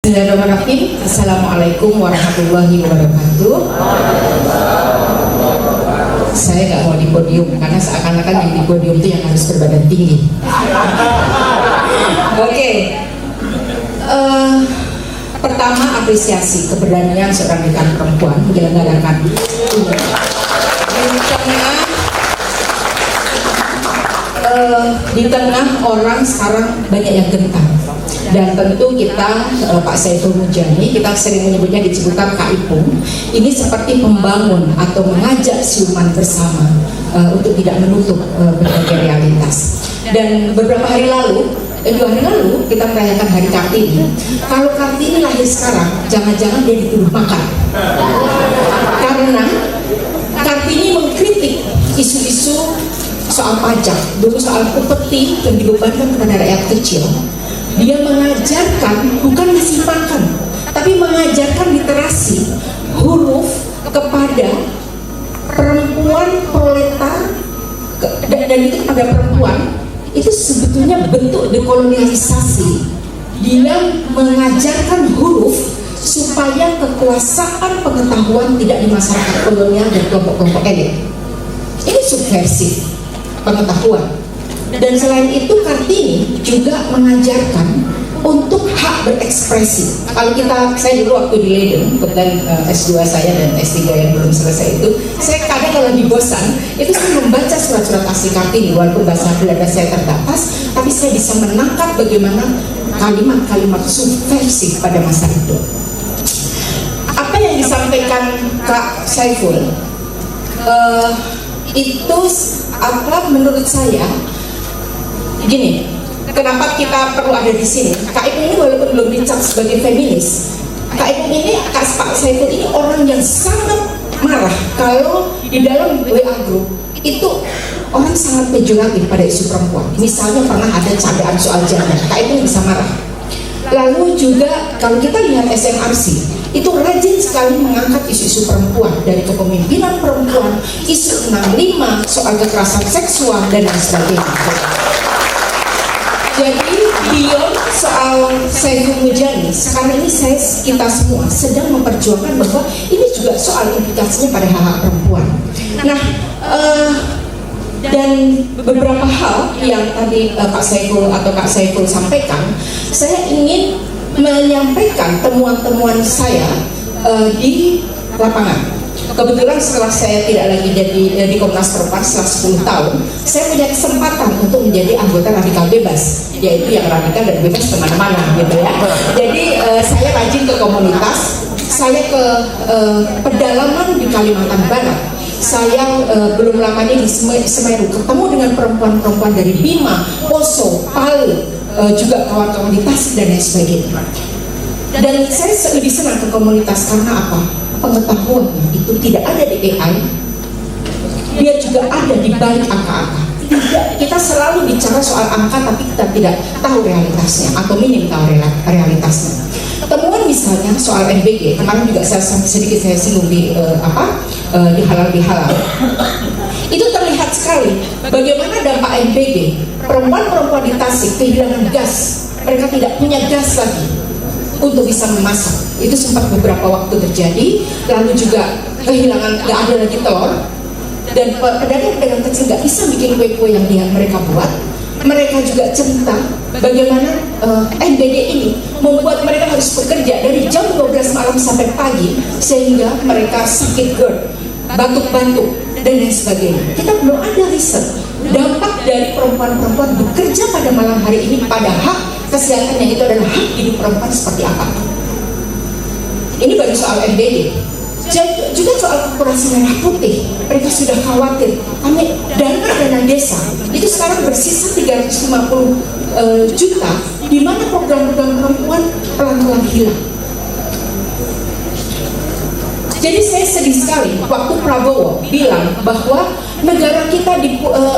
Bismillahirrahmanirrahim. Assalamualaikum warahmatullahi wabarakatuh. Saya nggak mau di podium karena seakan-akan yang di podium itu yang harus berbadan tinggi. Oke. Pertama, apresiasi keberanian seorang rekan perempuan menyelenggarakan di tengah orang sekarang banyak yang gentar. Dan tentu kita, Pak Saiful Mujani, kita sering menyebutnya di Ciputat Kak Ipung, ini seperti membangun atau mengajak siuman bersama untuk tidak menutup berbagai realitas. Dan beberapa hari lalu, 2 hari lalu kita merayakan Hari Kartini. Kalau Kartini lahir sekarang, jangan-jangan dia dituduh makar. Karena Kartini mengkritik isu-isu soal pajak, dulu soal upeti yang dibebankan kepada rakyat kecil. Dia mengajarkan, bukan ngasih makan, tapi mengajarkan literasi huruf kepada perempuan proletar, dan itu kepada perempuan. Itu sebetulnya bentuk dekolonialisasi. Dia mengajarkan huruf supaya kekuasaan pengetahuan tidak di masyarakat kolonial dan kelompok-kelompok elit. Ini subversif pengetahuan. Dan selain itu Kartini juga mengajarkan untuk hak berekspresi. Kalau saya dulu waktu di Leiden, kebetulan S2 saya dan S3 yang belum selesai itu, saya kadang kalau dibosan, itu saya membaca surat-surat asli Kartini, walaupun bahasa Belanda saya terbatas, tapi saya bisa menangkap bagaimana kalimat-kalimat subversif pada masa itu. Apa yang disampaikan Kak Saiful, itu menurut saya gini, kenapa kita perlu ada di sini? Kak Ipung ini walaupun belum dicap sebagai feminis, Kak Ipung ini, Pak Saiful ini orang yang sangat marah kalau di dalam WA group itu orang sangat pejoratif pada isu perempuan. Misalnya pernah ada candaan soal gender, Kak Ipung bisa marah. Lalu juga kalau kita lihat SMRC, itu rajin sekali mengangkat isu-isu perempuan, dari kepemimpinan perempuan, isu 65, soal kekerasan seksual, dan lain sebagainya. Jadi beyond soal Saiful Mujani, sekarang ini kita semua sedang memperjuangkan bahwa ini juga soal implikasinya pada hak-hak perempuan. Nah, dan beberapa hal yang tadi Pak Saiful atau Kak Saiful sampaikan, saya ingin menyampaikan temuan-temuan saya di lapangan. Kebetulan setelah saya tidak lagi jadi di Komnas Perempuan setelah 10 tahun, saya punya kesempatan untuk menjadi anggota radikal bebas, yaitu yang radikal dan bebas kemana-mana gitu ya. Jadi saya rajin ke komunitas, saya ke pedalaman di Kalimantan Barat. Saya belum lama ini di Semeru ketemu dengan perempuan-perempuan dari Bima, Poso, Palu, juga kawan-kawan di Tasik dan lain sebagainya. Dan saya lebih senang ke komunitas karena apa? Pengetahuan itu tidak ada di AI, dia juga ada di balik angka-angka. Kita selalu bicara soal angka tapi kita tidak tahu realitasnya atau minim tahu realitasnya. Temuan misalnya soal NBG, kemarin juga sedikit saya singgung di halal. Itu terlihat sekali bagaimana dampak NBG. Perempuan-perempuan di Tasik kehilangan gas, mereka tidak punya gas lagi untuk bisa memasak. Itu sempat beberapa waktu terjadi. Lalu juga kehilangan, nggak ada lagi telur, dan pedagang-pedagang kecil nggak bisa bikin kue-kue yang mereka buat. Mereka juga cerita bagaimana NBD ini membuat mereka harus bekerja dari jam 12 malam sampai pagi, sehingga mereka sakit GERD, batuk-batuk, dan lain sebagainya. Kita belum ada riset dampak dari perempuan-perempuan bekerja pada malam hari ini pada hak kesehatan yang itu adalah hak hidup perempuan seperti apa. Ini baru soal NBD. Juga soal Korporasi Merah Putih, mereka sudah khawatir karena dana desa itu sekarang bersisa 350 juta, di mana program-program perempuan pelan-pelan hilang. Jadi saya sedih sekali waktu Prabowo bilang bahwa negara kita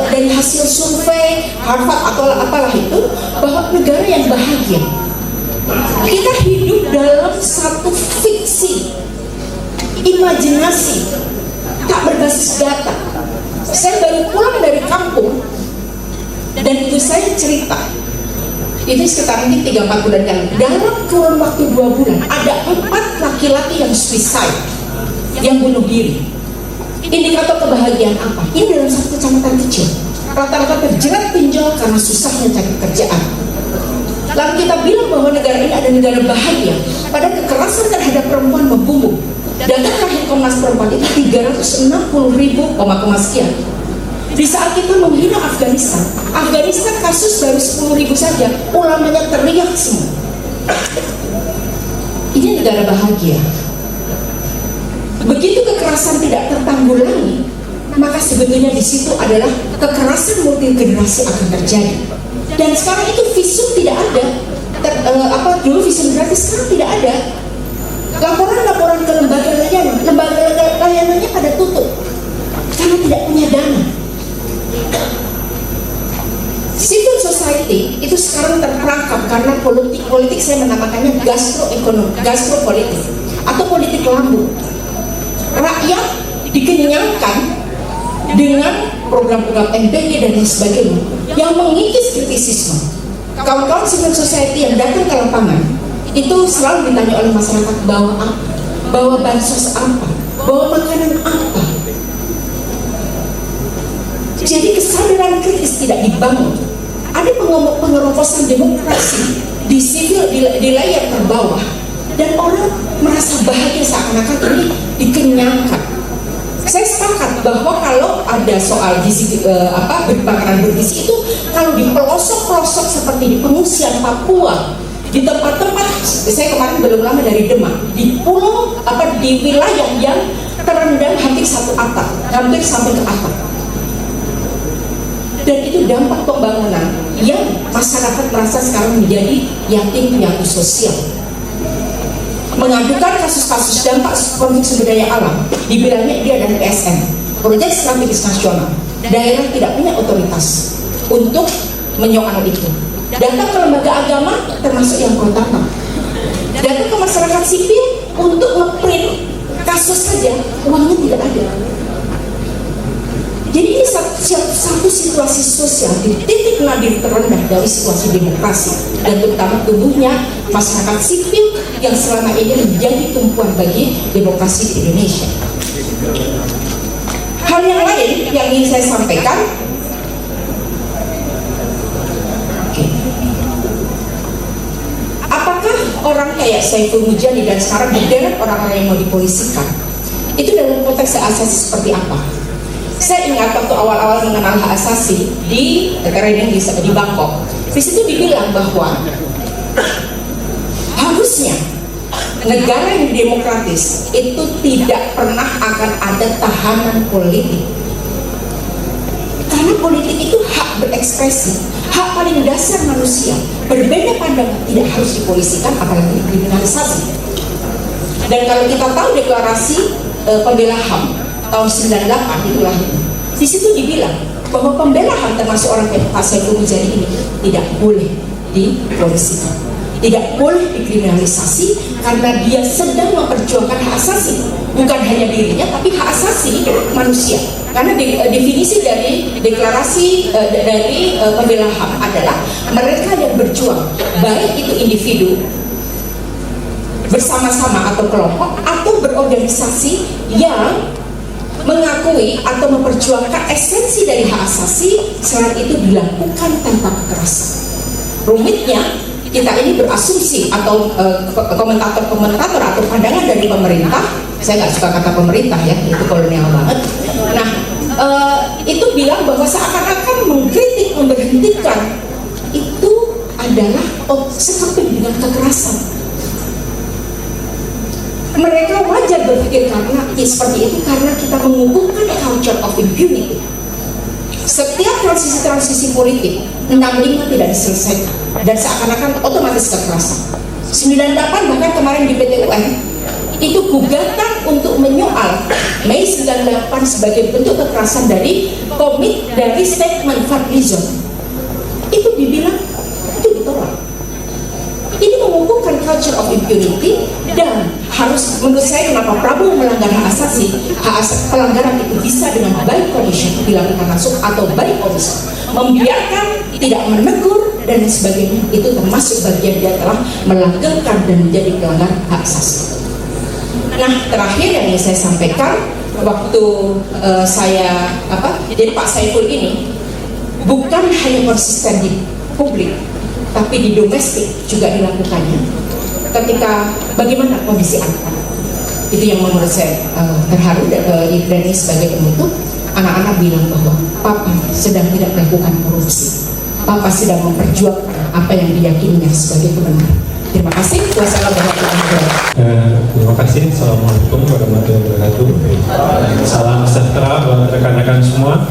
dari hasil survei Harvard atau apalah itu, bahwa negara yang bahagia. Kita hidup dalam satu fiksi, imajinasi, tak berbasis data. Saya baru pulang dari kampung dan ibu saya cerita itu sekitar mungkin 3-4 bulan yang lalu. Dalam kurun waktu 2 bulan ada 4 laki-laki yang suicide, yang bunuh diri. Indikator kebahagiaan apa? Ini dalam satu kecamatan kecil, rata-rata terjerat pinjol karena susahnya cari kerjaan. Lalu kita bilang bahwa negara ini ada negara bahagia, padahal kekerasan terhadap perempuan membumbung. Data terakhir Komnas Perempuan itu 360.000, sekian. Di saat kita menghina Afghanistan kasus baru 10.000 saja, ulamanya teriak semua. Ini negara bahagia. Begitu kekerasan tidak tertanggulangi, maka sebetulnya di situ adalah kekerasan multigenerasi akan terjadi. Dan sekarang itu visum tidak ada. Dulu visum gratis, sekarang tidak ada. Laporan ke lembaga layanannya pada tutup karena tidak punya dana. Civil society itu sekarang terperangkap karena politik saya menamakannya gastropolitik atau politik lambung. Rakyat dikenyangkan dengan program-program NPG dan lain sebagainya yang mengikis kritisisme. Kawan-kawan civil society yang datang ke lapangan itu selalu ditanya oleh masyarakat bawa apa, bawa bansos apa, bawa makanan apa. Jadi kesadaran kritis tidak dibangun. Ada pengeroposan demokrasi di layar terbawah, dan orang merasa bahagia seakan-akan ini dikenyangkan. Saya sepakat bahwa kalau ada soal gizi, makanan bergizi itu kalau di pelosok-pelosok seperti di pengungsian Papua, di tempat-tempat, saya kemarin belum lama dari Demak, di pulau di wilayah yang terendam hampir satu atap, hampir sampai ke atap. Dan itu dampak pembangunan yang masyarakat merasa sekarang menjadi yatim piatu sosial. Mengadukan kasus-kasus dampak konflik sumber daya alam, dibilangnya dia adalah PSN, proyek strategis nasional. Daerah tidak punya otoritas untuk menyoal itu. Datang ke lembaga agama termasuk yang protanam. Datang ke masyarakat sipil untuk ngeprint kasus saja, uangnya tidak ada. Jadi ini satu situasi sosial di titik nadir terendah dari situasi demokrasi, dan terutama tumbuhnya masyarakat sipil yang selama ini menjadi tumpuan bagi demokrasi di Indonesia. Hal yang lain yang ingin saya sampaikan, apakah orang kayak Saiful Mujani dan sekarang berderet orang-orang yang mau dipolisikan itu dalam konteks hak asasi seperti apa? Saya ingat waktu awal-awal mengenal hak asasi di training di Bangkok, di situ dibilang bahwa harusnya negara yang demokratis itu tidak pernah akan ada tahanan politik, karena politik itu hak berekspresi, hak paling dasar manusia. Berbeda pandangan tidak harus dipolisikan, apalagi dikriminalisasi. Dan kalau kita tahu deklarasi pembela HAM tahun 98 itulah, di situ dibilang bahwa pembela HAM termasuk orang kayak Pak Saiful Mujani ini tidak boleh dipolisikan, tidak boleh dikriminalisasi, karena dia sedang memperjuangkan hak asasi, bukan hanya dirinya tapi hak asasi manusia. Karena definisi dari deklarasi dari pembela HAM adalah mereka yang berjuang, baik itu individu bersama-sama atau kelompok atau berorganisasi yang mengakui atau memperjuangkan esensi dari hak asasi, selain itu dilakukan tanpa kekerasan. Rumitnya, kita ini berasumsi atau komentator-komentator atau pandangan dari pemerintah, saya nggak suka kata pemerintah ya, itu kolonial banget. Nah, itu bilang bahwa seakan-akan mengkritik, memberhentikan itu adalah sekeping dengan kekerasan. Mereka wajar berpikir karena seperti itu, karena kita mengukuhkan culture of impunity. Setiap transisi politik 65 tidak diselesaikan dan seakan-akan otomatis kekerasan. 98 bahkan kemarin di PT UN itu gugatan untuk menyoal Mei 98 sebagai bentuk kekerasan dari statement Fadlizon, itu dibilang itu ditolak. Ini mengukuhkan culture of impunity, dan harus, menurut saya, kenapa Prabowo melanggar hak asasi, pelanggaran itu bisa dengan baik commission dilakukan langsung atau baik commission, membiarkan, tidak menegur dan sebagainya, itu termasuk bagian dia telah melanggengkan dan menjadi pelanggar hak asasi. Nah, terakhir yang ingin saya sampaikan, waktu jadi Pak Saiful ini bukan hanya konsisten di publik, tapi di domestik juga dilakukannya. Ketika bagaimana kondisi anak-anak, itu yang menurut saya terharu dan ini sebagai penutup. Anak-anak bilang bahwa Papa sedang tidak melakukan korupsi, Papa sedang memperjuangkan apa yang diyakininya sebagai kebenaran. Terima kasih. Wassalamualaikum warahmatullahi wabarakatuh. Terima kasih. Assalamualaikum warahmatullahi wabarakatuh. Salam sejahtera buat rekan-rekan semua.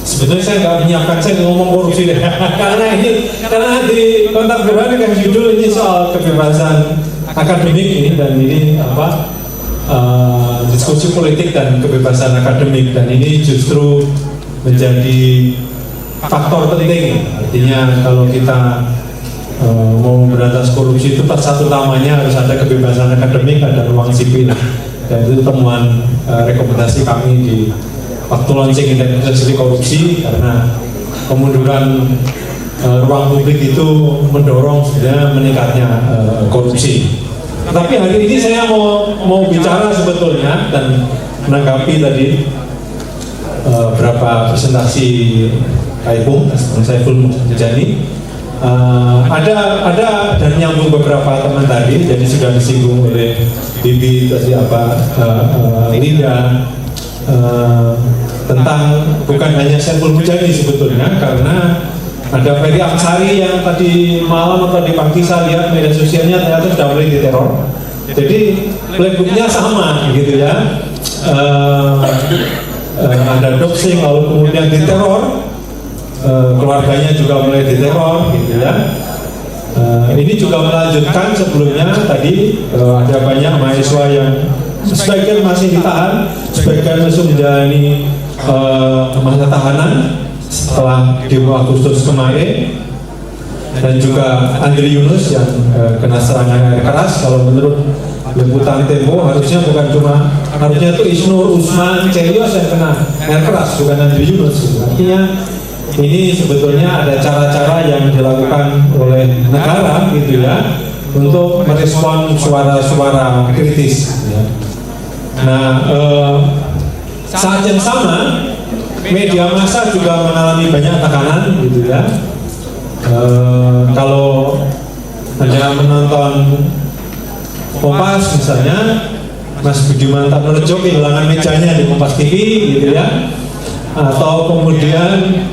Sebetulnya saya nggak menyiapkan, saya ngomong korupsi deh. karena di kontak berbeda kan judul ini soal kebebasan akademik ini, dan ini diskusi politik dan kebebasan akademik, dan ini justru menjadi faktor penting. Artinya kalau kita mau memberantas korupsi itu satu utamanya harus ada kebebasan akademik, ada ruang sipil, dan itu temuan rekomendasi kami di waktu launching indeks persepsi korupsi, karena kemunduran ruang publik itu mendorong sebenarnya meningkatnya korupsi. Tapi hari ini saya mau bicara sebetulnya dan menanggapi tadi beberapa presentasi Kaipung, Bang Saiful Mujani. Ada dan nyambung beberapa teman tadi, jadi sudah disinggung oleh Bibi tadi Linda tentang bukan hanya Saiful Mujani sebetulnya, karena ada Ferry Amsari yang tadi malam atau di pagi saya lihat media sosialnya ternyata sudah mulai diteror. Jadi playbooknya sama gitu ya. Ada doxing lalu kemudian diteror, keluarganya juga mulai diteror gitu ya. Ini juga melanjutkan sebelumnya tadi ada banyak mahasiswa yang sebagian masih ditahan, sebagian masih menjalani masa tahanan setelah demo Agustus kemarin, dan juga Andri Yunus yang kena serangan air keras. Kalau menurut liputan Tempo harusnya itu Isnur Usman Celios yang kena air keras, bukan Andri Yunus. Artinya ini sebetulnya ada cara-cara yang dilakukan oleh negara gitu ya untuk merespon suara-suara kritis ya. Nah, saat yang sama media massa juga mengalami banyak tekanan gitu ya. Kalau Anda menonton Kompas misalnya, Mas Budiman Tatnorejo kehilangan mejanya di Kompas TV gitu ya. Atau kemudian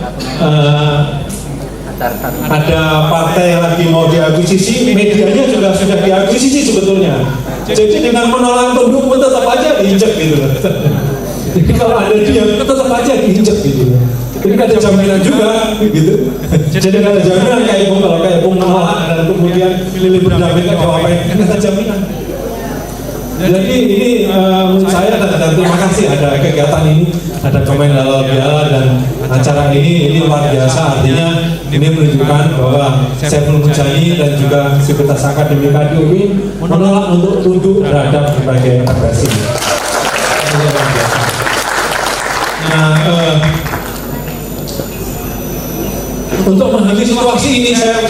ada partai yang lagi mau diakuisisi, medianya juga sudah diakuisisi sebetulnya. Jadi dengan menolak pendukung tetap aja diinjek gitu. Jadi kalau ada dia tetap aja diinjek gitu. Jadi ada jaminan juga gitu. Jadi ada jaminan kayak kalau kayak menolak dan kemudian pilih berdamping ke jawabannya, ada jaminan. Jadi ini menurut saya dan terima kasih ada kegiatan ini, ada komen halal bihalal, dan acara ini luar biasa. Artinya ini menunjukkan bahwa Saiful Mujani dan juga Sivitas Akademik KDUI menolak untuk tunduk terhadap berbagai represi. Nah, untuk menghadapi situasi ini saya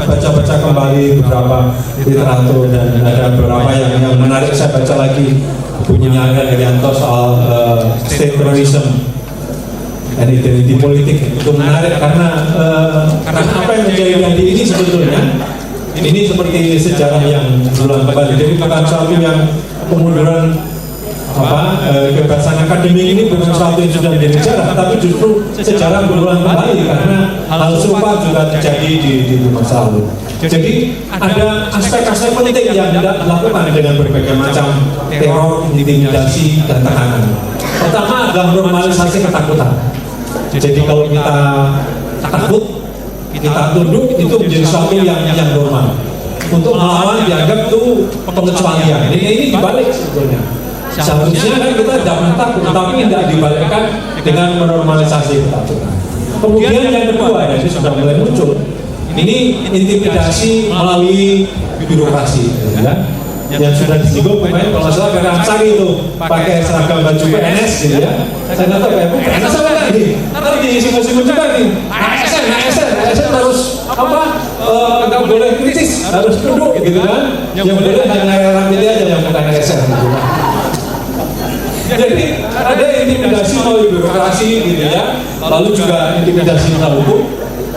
baca kembali beberapa literatur, dan ada beberapa yang menarik. Saya baca lagi bukunya Angga Herianto soal state terrorism dan identity politik. Itu menarik karena apa yang menjadi ini sebetulnya ini seperti sejarah yang berulang kembali. Jadi bukan suatu yang kemunduran kebebasan akademik ini bukan sesuatu yang sudah menjadi sejarah, tapi justru sejarah berulang kembali karena hal serupa juga terjadi di masa lalu. Jadi ada aspek-aspek penting yang tidak dilakukan dengan berbagai macam teror, intimidasi, dan tekanan. Pertama adalah normalisasi ketakutan. Jadi kalau kita takut, kita tunduk, itu menjadi sesuatu yang normal. Untuk melawan dianggap itu pengecualian. Ini dibalik sebetulnya. Seharusnya kan kita tidak takut, tapi tidak dibalikkan dengan menormalisasi ketakutan. Kemudian yang kedua, ya, ini sudah mulai muncul. Ini intimidasi melalui birokrasi, ya. yang sudah disinggung kemarin kalau nggak salah Pak Amsari itu pakai seragam baju PNS gitu ya. Saya nggak tahu PNS apa lagi. Nanti disinggung-singgung juga nih. ASN harus apa? Nggak boleh kritis, harus duduk gitu kan. Yang boleh hanya ramil aja yang bukan ASN. Gitu. Jadi ada intimidasi melalui birokrasi gitu ya. Lalu juga intimidasi melalui hukum.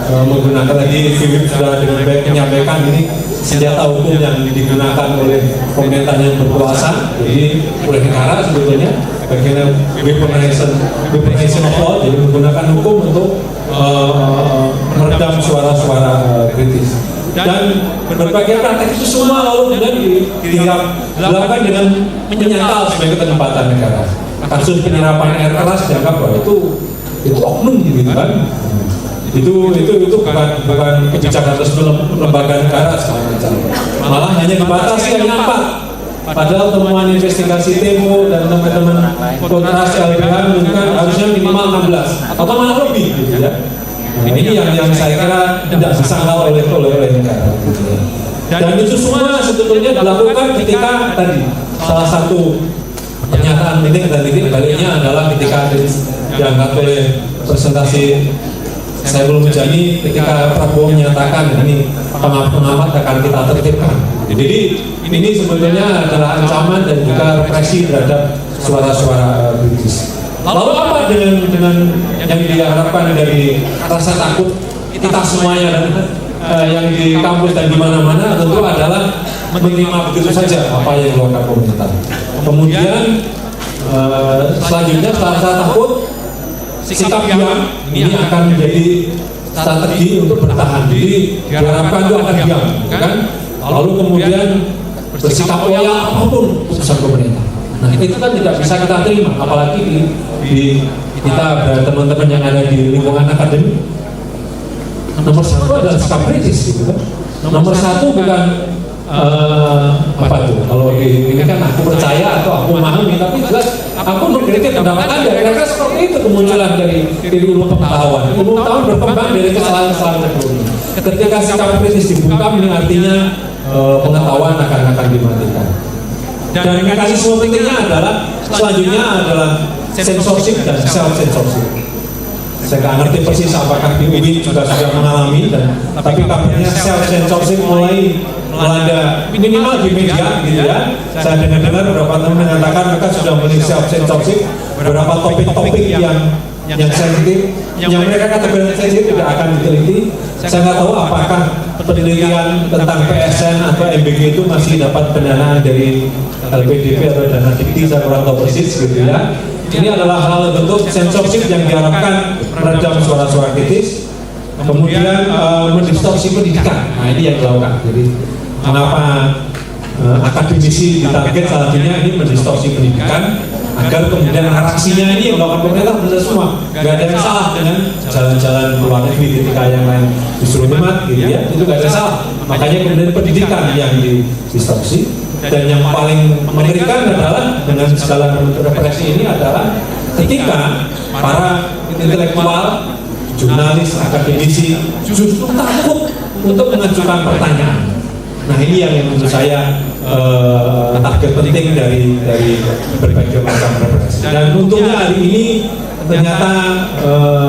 Menggunakan tadi Philip sudah dengan baik menyampaikan ini senjata hukum yang digunakan oleh pemerintah yang berkuasa, jadi oleh negara sebetulnya bagian weaponization of law, jadi menggunakan hukum untuk meredam suara-suara kritis. Dan berbagai praktek itu semua lalu kemudian dilakukan dengan menyangkal sebagai penempatan negara. Kasus penyerapan air keras dianggap bahwa itu oknum gitu kan. Itu bukan kebijakan resmi lembaga negara segala macam. Malah hanya dibatasi hanya 4. Padahal temuan investigasi Tempo dan teman-teman kontrasi LBH menunjukkan harusnya minimal 16 atau malah lebih gitu ya. Nah, ini yang saya kira tidak disangkal oleh negara. Gitu ya. Dan itu semua sebetulnya dilakukan ketika tadi salah satu pernyataan penting dan titik baliknya adalah ketika diangkat oleh presentasi saya belum menjadi ketika Prabowo menyatakan ini pengamat akan kita tertibkan. Jadi ini sebetulnya adalah ancaman dan juga represi terhadap suara-suara kritis. Lalu apa dengan yang diharapkan dari rasa takut kita semuanya dan yang di kampus dan di mana-mana tentu adalah menerima begitu saja apa yang dilakukan pemerintah. Kemudian selanjutnya setelah rasa takut, sikap diam ini akan menjadi strategi untuk bertahan. Jadi diharapkan itu akan diam, kan? Lalu kemudian bersikap loyal apapun keputusan pemerintah. Nah itu kan tidak bisa kita terima, apalagi di kita teman-teman yang ada di lingkungan akademik. Nomor 1 adalah sikap kritis, gitu kan? Nomor 1 bukan apa tuh? Kalau ini kan aku percaya atau aku memahami, tapi jelas aku mengkritik pendapat Anda. Kira-kira seperti itu kemunculan dari ilmu pengetahuan. Ilmu pengetahuan berkembang dari kesalahan-kesalahan sebelumnya. Ketika sikap kritis dibuka, ini artinya pengetahuan akan dimatikan. Dan mekanisme pentingnya adalah selanjutnya adalah censorship dan self-censorship. Saya nggak ngerti persis apakah di UIN juga sudah mengalami, tapi kabarnya self-censorship mulai melanda minimal di media gitu ya. Saya dengar beberapa teman mengatakan mereka sudah mulai self-censorship beberapa topik-topik yang sensitif, yang mereka katakan sensitif tidak akan diteliti. Saya nggak tahu apakah penelitian tentang PSN atau MBG itu masih dapat pendanaan dari LPDP atau dana Dikti, saya kurang tahu persis gitu ya. Ini adalah hal bentuk censorship yang diharapkan meredam suara-suara kritis, kemudian mendistorsi pendidikan. Nah ini yang dilakukan. Jadi kenapa akademisi ditarget salah satunya ini mendistorsi pendidikan agar kemudian narasinya ini yang melakukan pemerintah benar semua. Gak ada yang salah dengan jalan-jalan luar negeri ketika yang lain disuruh hemat gitu ya. Itu gak ada yang salah. Makanya kemudian pendidikan yang didistorsi. Dan yang paling mengerikan adalah dengan segala represi ini adalah ketika para intelektual, jurnalis, akademisi justru takut untuk mengajukan pertanyaan. Nah ini yang menurut saya target penting dari berbagai macam represi. Dan untungnya hari ini ternyata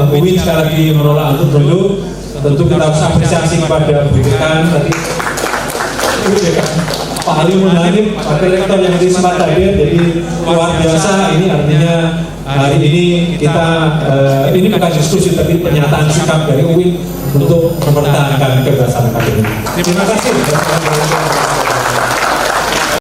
UIN sekali lagi menolak untuk dulu. Tentu kita harus apresiasi kepada BPK tadi. Pak Halim Munhanif, Wakil Rektor yang sempat hadir, jadi luar biasa. Ini artinya hari ini kita ini bukan diskusi tapi pernyataan sikap dari UIN untuk mempertahankan kebebasan akademik. Terima kasih.